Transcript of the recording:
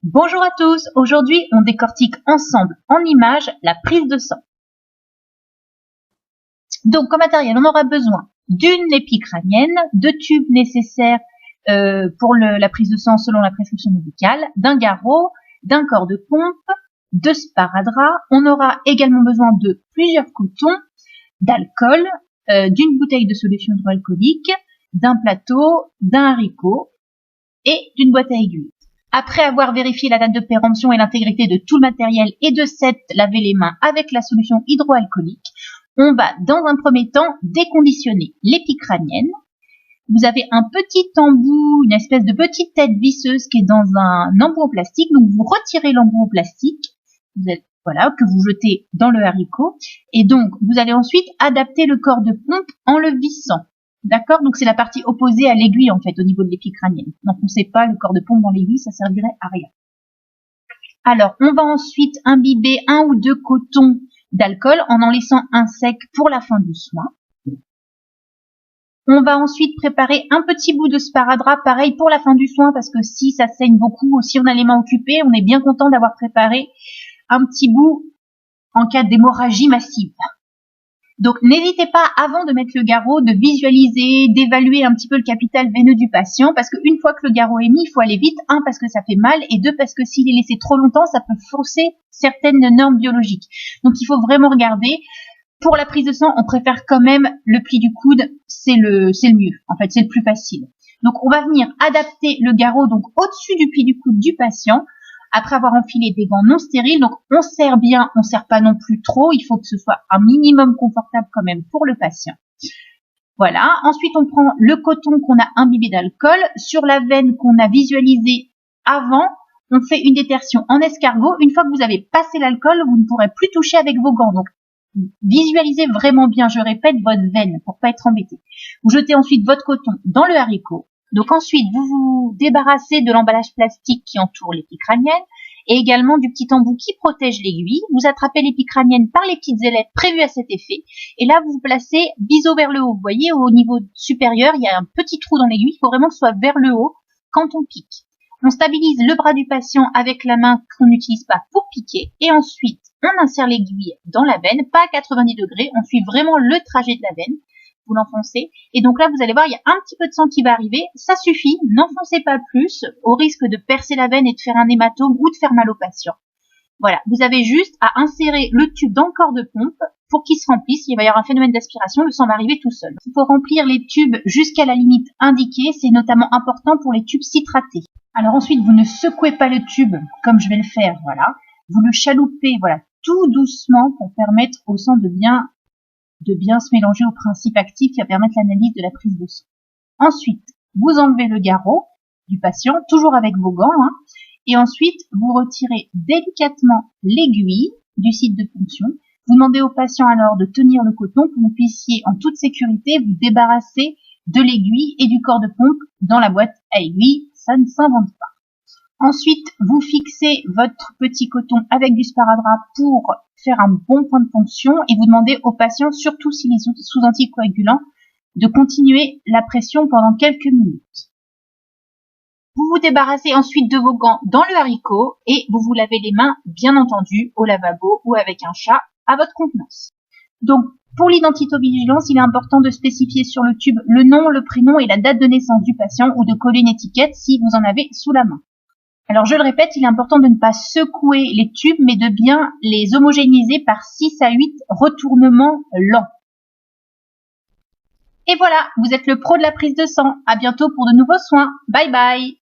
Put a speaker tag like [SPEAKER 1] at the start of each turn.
[SPEAKER 1] Bonjour à tous, aujourd'hui on décortique ensemble en images la prise de sang. Donc comme matériel on aura besoin d'une épicrânienne, de tubes nécessaires pour la prise de sang selon la prescription médicale, d'un garrot, d'un corps de pompe, de sparadrap. On aura également besoin de plusieurs cotons, d'alcool, d'une bouteille de solution hydroalcoolique, d'un plateau, d'un haricot et d'une boîte à aiguilles. Après avoir vérifié la date de péremption et l'intégrité de tout le matériel et de s'être lavé les mains avec la solution hydroalcoolique, on va dans un premier temps déconditionner l'épicrânienne. Vous avez un petit embout, une espèce de petite tête visseuse qui est dans un embout en plastique. Donc vous retirez l'embout en plastique, que vous jetez dans le haricot. Et donc vous allez ensuite adapter le corps de pompe en le vissant. D'accord? Donc c'est la partie opposée à l'aiguille en fait au niveau de l'épicrânienne. N'enfoncez pas le corps de pompe dans l'aiguille, ça servirait à rien. Alors on va ensuite imbiber 1 ou 2 cotons d'alcool en laissant un sec pour la fin du soin. On va ensuite préparer un petit bout de sparadrap, pareil pour la fin du soin, parce que si ça saigne beaucoup ou si on a les mains occupées, on est bien content d'avoir préparé un petit bout en cas d'hémorragie massive. Donc n'hésitez pas, avant de mettre le garrot, de visualiser, d'évaluer un petit peu le capital veineux du patient, parce qu'une fois que le garrot est mis, il faut aller vite, 1 parce que ça fait mal, et 2 parce que s'il est laissé trop longtemps, ça peut fausser certaines normes biologiques. Donc il faut vraiment regarder. Pour la prise de sang, on préfère quand même le pli du coude, c'est le mieux, en fait c'est le plus facile. Donc on va venir adapter le garrot donc au-dessus du pli du coude du patient, après avoir enfilé des gants non stériles. Donc on serre bien, on serre pas non plus trop, il faut que ce soit un minimum confortable quand même pour le patient. Voilà, ensuite on prend le coton qu'on a imbibé d'alcool, sur la veine qu'on a visualisée avant, on fait une détertion en escargot. Une fois que vous avez passé l'alcool, vous ne pourrez plus toucher avec vos gants. Donc visualisez vraiment bien, je répète, votre veine pour pas être embêté. Vous jetez ensuite votre coton dans le haricot. Donc ensuite, vous vous débarrassez de l'emballage plastique qui entoure l'épicrânienne et également du petit embout qui protège l'aiguille. Vous attrapez l'épicrânienne par les petites ailettes prévues à cet effet. Et là, vous vous placez biseau vers le haut. Vous voyez, au niveau supérieur, il y a un petit trou dans l'aiguille. Il faut vraiment que ce soit vers le haut quand on pique. On stabilise le bras du patient avec la main qu'on n'utilise pas pour piquer. Et ensuite, on insère l'aiguille dans la veine, pas à 90 degrés. On suit vraiment le trajet de la veine. Vous l'enfoncez. Et donc là, vous allez voir, il y a un petit peu de sang qui va arriver. Ça suffit. N'enfoncez pas plus, au risque de percer la veine et de faire un hématome ou de faire mal au patient. Voilà. Vous avez juste à insérer le tube dans le corps de pompe pour qu'il se remplisse. Il va y avoir un phénomène d'aspiration. Le sang va arriver tout seul. Il faut remplir les tubes jusqu'à la limite indiquée. C'est notamment important pour les tubes citratés. Alors ensuite, vous ne secouez pas le tube comme je vais le faire. Voilà. Vous le chaloupez, voilà, tout doucement pour permettre au sang de bien se mélanger au principe actif qui va permettre l'analyse de la prise de sang. Ensuite, vous enlevez le garrot du patient, toujours avec vos gants, et ensuite, vous retirez délicatement l'aiguille du site de ponction. Vous demandez au patient alors de tenir le coton pour que vous puissiez en toute sécurité vous débarrasser de l'aiguille et du corps de pompe dans la boîte à aiguille. Ça ne s'invente pas. Ensuite, vous fixez votre petit coton avec du sparadrap pour faire un bon point de ponction et vous demandez au patient, surtout s'il est sous anticoagulant, de continuer la pression pendant quelques minutes. Vous vous débarrassez ensuite de vos gants dans le haricot et vous vous lavez les mains, bien entendu, au lavabo ou avec un chat à votre contenance. Donc, pour l'identitovigilance, il est important de spécifier sur le tube le nom, le prénom et la date de naissance du patient ou de coller une étiquette si vous en avez sous la main. Alors je le répète, il est important de ne pas secouer les tubes, mais de bien les homogénéiser par 6 à 8 retournements lents. Et voilà, vous êtes le pro de la prise de sang. À bientôt pour de nouveaux soins. Bye bye!